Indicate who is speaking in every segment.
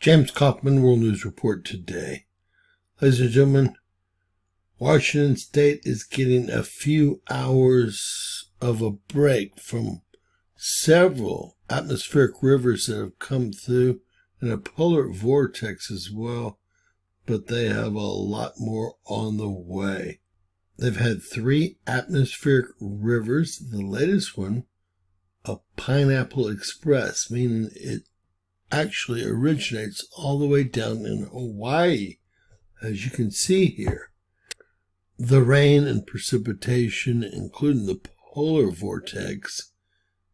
Speaker 1: James Kaufman, World News Report today. Ladies and gentlemen, Washington State is getting a few hours of a break from several atmospheric rivers that have come through and a polar vortex as well, but they have a lot more on the way. They've had 3 atmospheric rivers. The latest one, a Pineapple Express, meaning it actually originates all the way down in Hawaii, as you can see here. The rain and precipitation, including the polar vortex,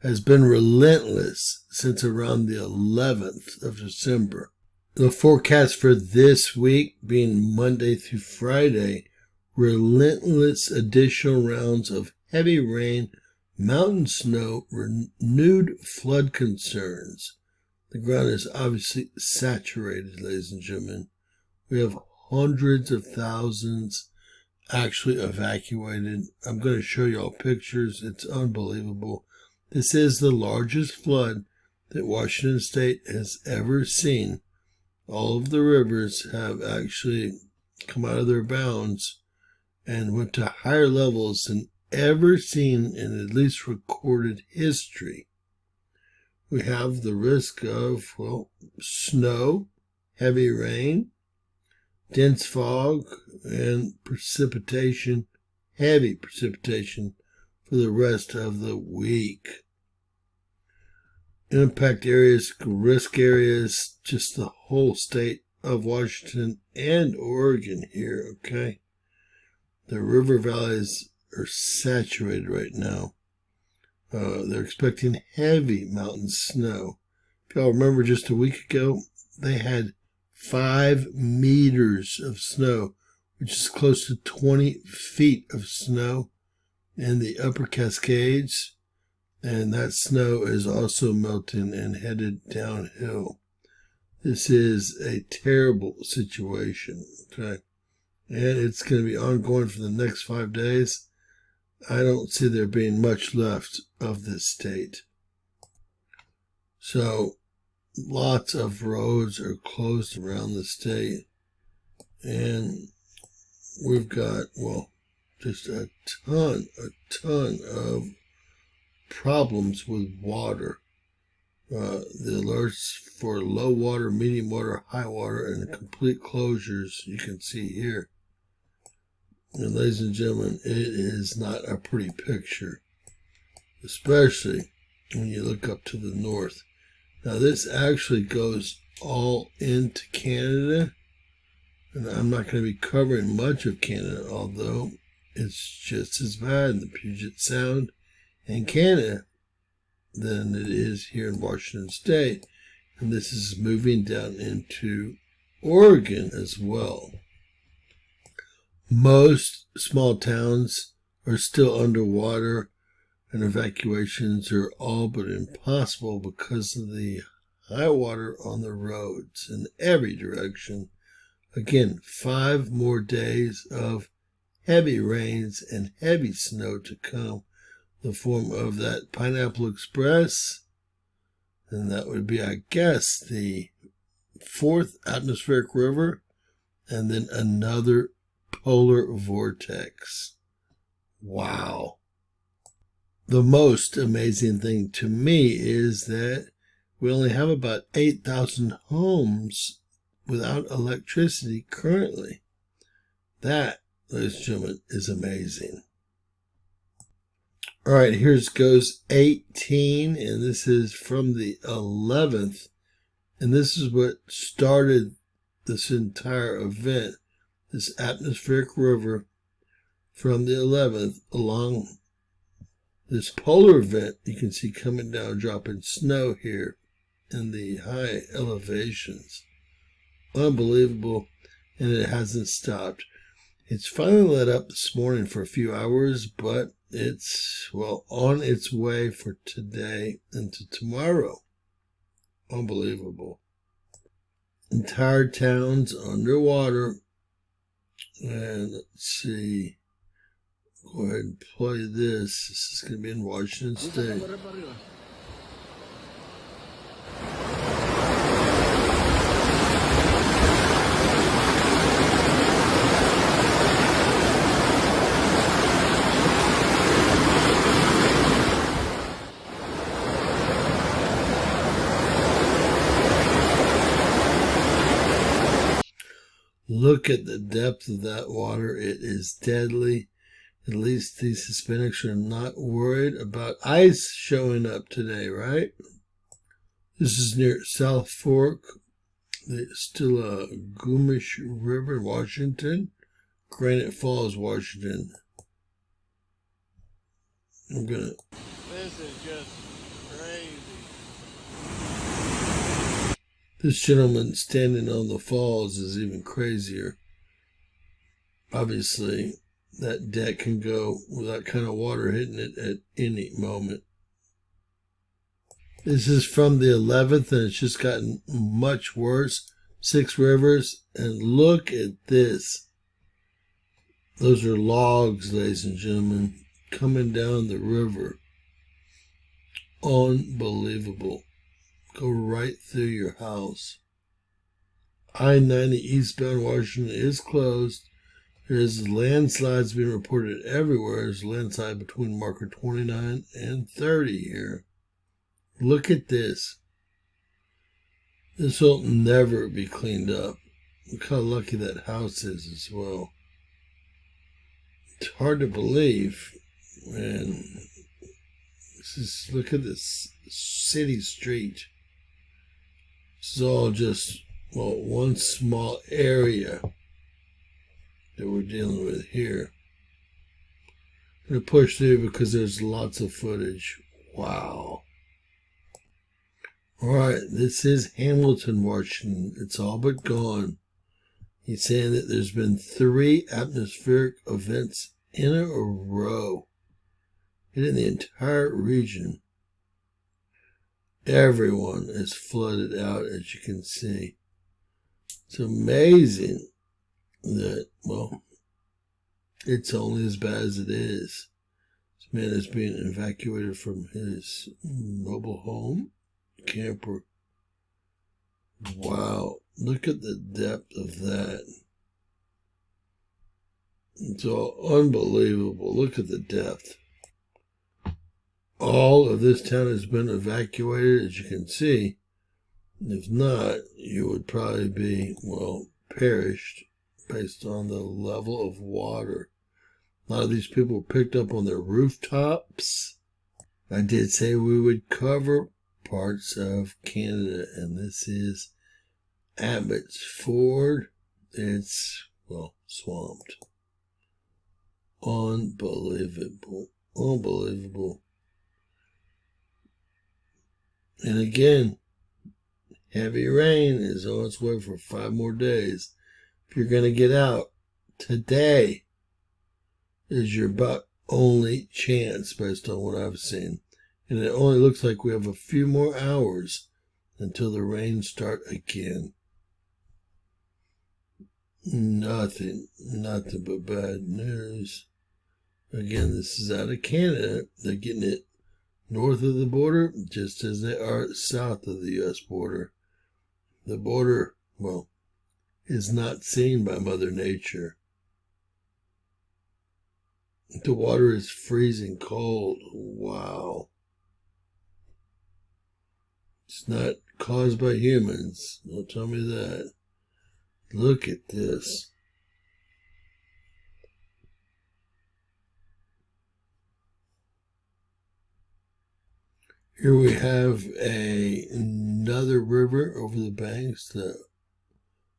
Speaker 1: has been relentless since around the 11th of December. The forecast for this week, being Monday through Friday, relentless additional rounds of heavy rain, mountain snow, renewed flood concerns. The ground is obviously saturated, ladies and gentlemen. We have hundreds of thousands actually evacuated. I'm going to show you all pictures. It's unbelievable. This is the largest flood that Washington State has ever seen. All of the rivers have actually come out of their bounds and went to higher levels than ever seen in at least recorded history. We have the risk of, snow, heavy rain, dense fog, and precipitation, heavy precipitation for the rest of the week. Impact areas, risk areas, just the whole state of Washington and Oregon here, okay? The river valleys are saturated right now. They're expecting heavy mountain snow. If y'all remember just a week ago, they had 5 meters of snow, which is close to 20 feet of snow in the upper Cascades. And that snow is also melting and headed downhill. This is a terrible situation, okay? And it's going to be ongoing for the next 5 days. I don't see there being much left of this state. So, lots of roads are closed around the state. And we've got, just a ton of problems with water. The alerts for low water, medium water, high water, and complete closures you can see here. And ladies and gentlemen, it is not a pretty picture, especially when you look up to the north. Now this actually goes all into Canada, and I'm not going to be covering much of Canada, although it's just as bad in the Puget Sound and Canada than it is here in Washington State. And this is moving down into Oregon as well. Most small towns are still underwater, and evacuations are all but impossible because of the high water on the roads in every direction. Again, 5 more days of heavy rains and heavy snow to come, the form of that Pineapple Express, and that would be, I guess, the 4th atmospheric river, and then another polar vortex. Wow. The most amazing thing to me is that we only have about 8,000 homes without electricity currently. That, ladies and gentlemen, is amazing. All right, here's goes 18, and this is from the 11th, and this is what started this entire event. This atmospheric river from the 11th along this polar vent you can see coming down, dropping snow here in the high elevations. Unbelievable, and it hasn't stopped. It's finally let up this morning for a few hours, but it's, on its way for today and to tomorrow. Unbelievable. Entire towns underwater. And let's see. Go ahead and play this. This is going to be in Washington State. Look at the depth of that water. It is deadly. At least these Hispanics are not worried about ice showing up today, right? This is near South Fork, the Stillaguamish River, Washington. Granite Falls, Washington. This is just crazy. This gentleman standing on the falls is even crazier. Obviously, that deck can go with that kind of water hitting it at any moment. This is from the 11th, and it's just gotten much worse. 6 rivers, and look at this. Those are logs, ladies and gentlemen, coming down the river. Unbelievable. Go right through your house. I-90 eastbound Washington is closed. There's landslides being reported everywhere. There's a landslide between marker 29 and 30 here. Look at this. This will never be cleaned up. Look how lucky that house is as well. It's hard to believe. Man, look at this city street. This is all just, well, one small area that we're dealing with here. I'm going to push through because there's lots of footage. Wow. All right, this is Hamilton, Washington. It's all but gone. He's saying that there's been 3 atmospheric events in a row hitting the entire region. Everyone is flooded out, as you can see. It's amazing that, well, it's only as bad as it is. This man is being evacuated from his mobile home camper. Wow, look at the depth of that. It's all unbelievable. Look at the depth. All of this town has been evacuated, as you can see. If not, you would probably be, well, perished based on the level of water. A lot of these people were picked up on their rooftops. I did say we would cover parts of Canada, and this is Abbotsford. It's, well, swamped. Unbelievable. Unbelievable. And again, heavy rain is on its way for 5 more days. If you're going to get out, today is your about only chance based on what I've seen. And it only looks like we have a few more hours until the rains start again. Nothing but bad news. Again, this is out of Canada. They're getting it north of the border, just as they are south of the U.S. border. The border, well, is not seen by Mother Nature. The water is freezing cold. Wow. It's not caused by humans. Don't tell me that. Look at this. Here we have another river over the banks, the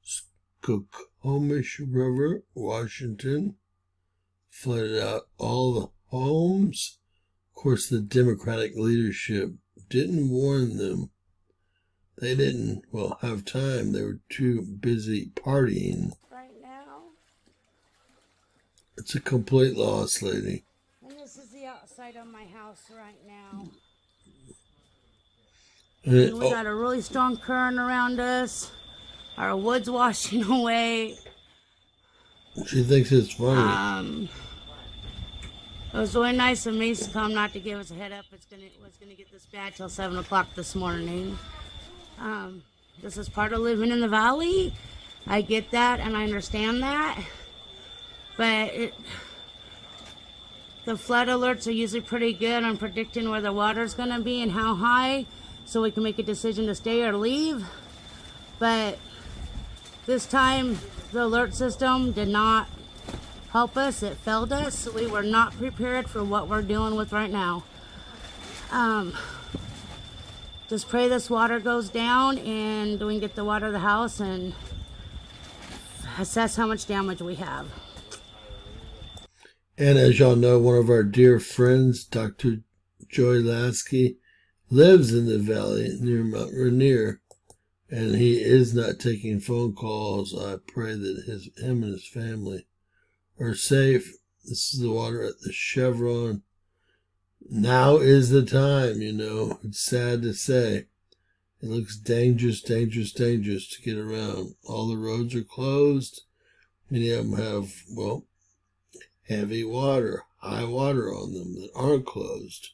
Speaker 1: Snoqualmie River, Washington. Flooded out all the homes. Of course, the Democratic leadership didn't warn them. They didn't, well, have time. They were too busy partying.
Speaker 2: Right now.
Speaker 1: It's a complete loss, lady.
Speaker 2: And this is the outside of my house right now.
Speaker 1: And
Speaker 2: we got a really strong current around us. Our wood's washing away.
Speaker 1: She thinks it's funny.
Speaker 2: It was really nice of me to come not to give us a head up. It was gonna get this bad till 7 o'clock this morning. This is part of living in the valley. I get that and I understand that. But the flood alerts are usually pretty good on predicting where the water's gonna be and how high, so we can make a decision to stay or leave. But This time, the alert system did not help us. It failed us. We were not prepared for what we're dealing with right now. Just pray this water goes down and we can get the water to the house and assess how much damage we have.
Speaker 1: And as y'all know, one of our dear friends, Dr. Joy Lasky, lives in the valley near Mount Rainier, and he is not taking phone calls. I pray that him and his family are safe. This is the water at the Chevron. Now is the time, It's sad to say. It looks dangerous to get around. All the roads are closed. Many of them have, heavy water, high water on them that aren't closed,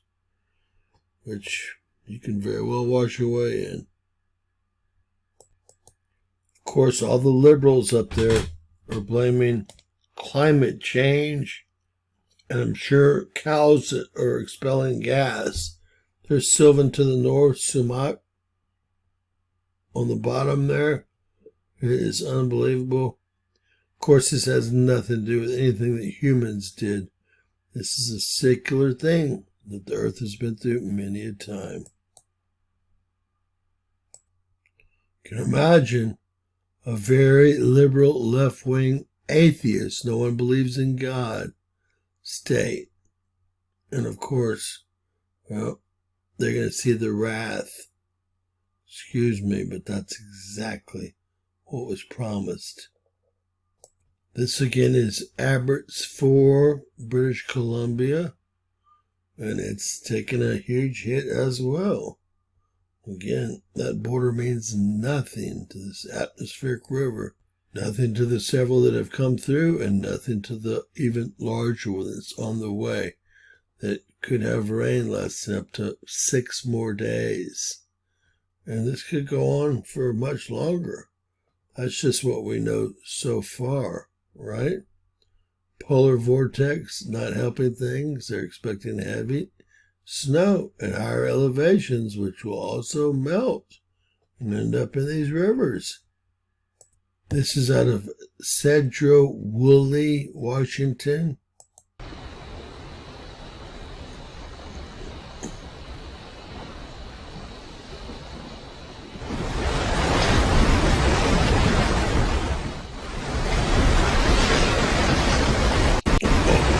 Speaker 1: which you can very well wash away in. Of course, all the liberals up there are blaming climate change, and I'm sure cows that are expelling gas. There's Sylvan to the north, Sumac on the bottom there. It is unbelievable. Of course, this has nothing to do with anything that humans did. This is a secular thing that the earth has been through many a time. You can imagine a very liberal left-wing atheist, no one believes in God, state. And of course, they're going to see the wrath. Excuse me, but that's exactly what was promised. This again is Abbotsford, British Columbia, and it's taken a huge hit as well. Again, that border means nothing to this atmospheric river, nothing to the several that have come through, and nothing to the even larger one that's on the way that could have rain lasting up to 6 more days. And this could go on for much longer. That's just what we know so far. Right? Polar vortex not helping things. They're expecting heavy snow at higher elevations, which will also melt and end up in these rivers. This is out of Sedro-Woolley, Washington.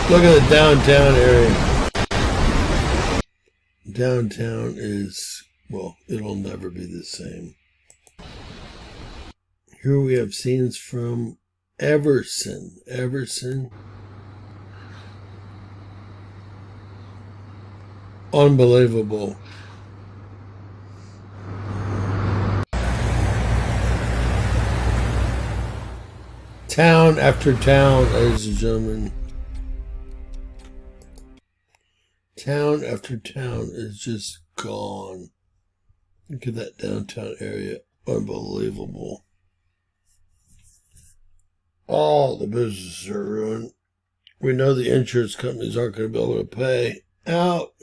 Speaker 1: Look at the downtown area. Downtown is, it'll never be the same. Here we have scenes from Everson. Unbelievable. Town after town, ladies and gentlemen. Town after town is just gone. Look at that downtown area. Unbelievable. All the businesses are ruined. We know the insurance companies aren't going to be able to pay out,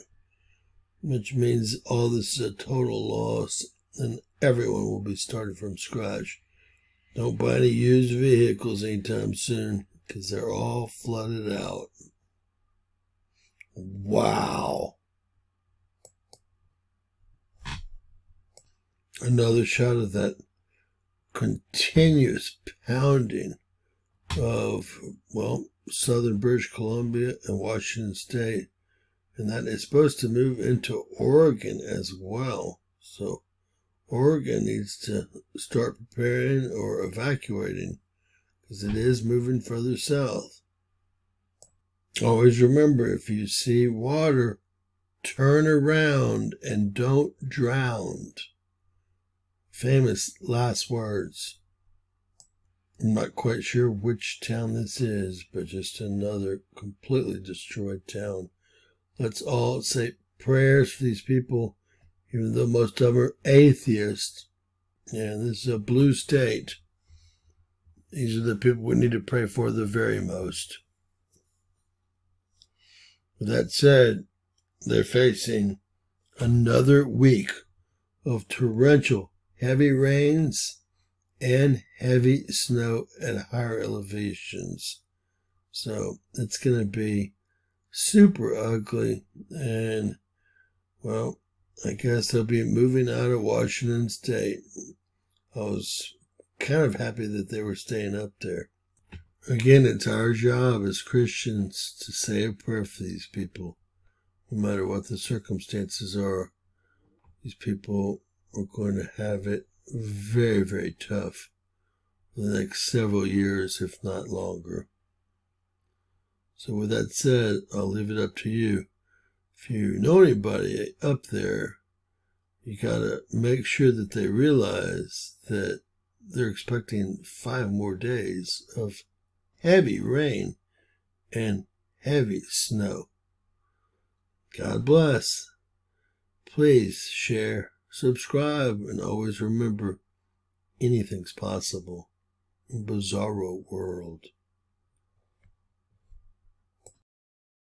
Speaker 1: which means all this is a total loss, and everyone will be starting from scratch. Don't buy any used vehicles anytime soon, because they're all flooded out. Wow. Another shot of that continuous pounding of, southern British Columbia and Washington State. And that is supposed to move into Oregon as well. So Oregon needs to start preparing or evacuating because it is moving further south. Always remember, if you see water, turn around and don't drown. Famous last words. I'm not quite sure which town this is, but just another completely destroyed town. Let's all say prayers for these people, even though most of them are atheists. And this is a blue state. These are the people we need to pray for the very most. With that said, they're facing another week of torrential heavy rains and heavy snow at higher elevations. So it's going to be super ugly. And, well, I guess they'll be moving out of Washington State. I was kind of happy that they were staying up there. Again, it's our job as Christians to say a prayer for these people. No matter what the circumstances are, these people are going to have it very, very tough for the next several years, if not longer. So with that said, I'll leave it up to you. If you know anybody up there, you got to make sure that they realize that they're expecting 5 more days of heavy rain and heavy snow. God bless. Please share, subscribe, and always remember, anything's possible in Bizarro World.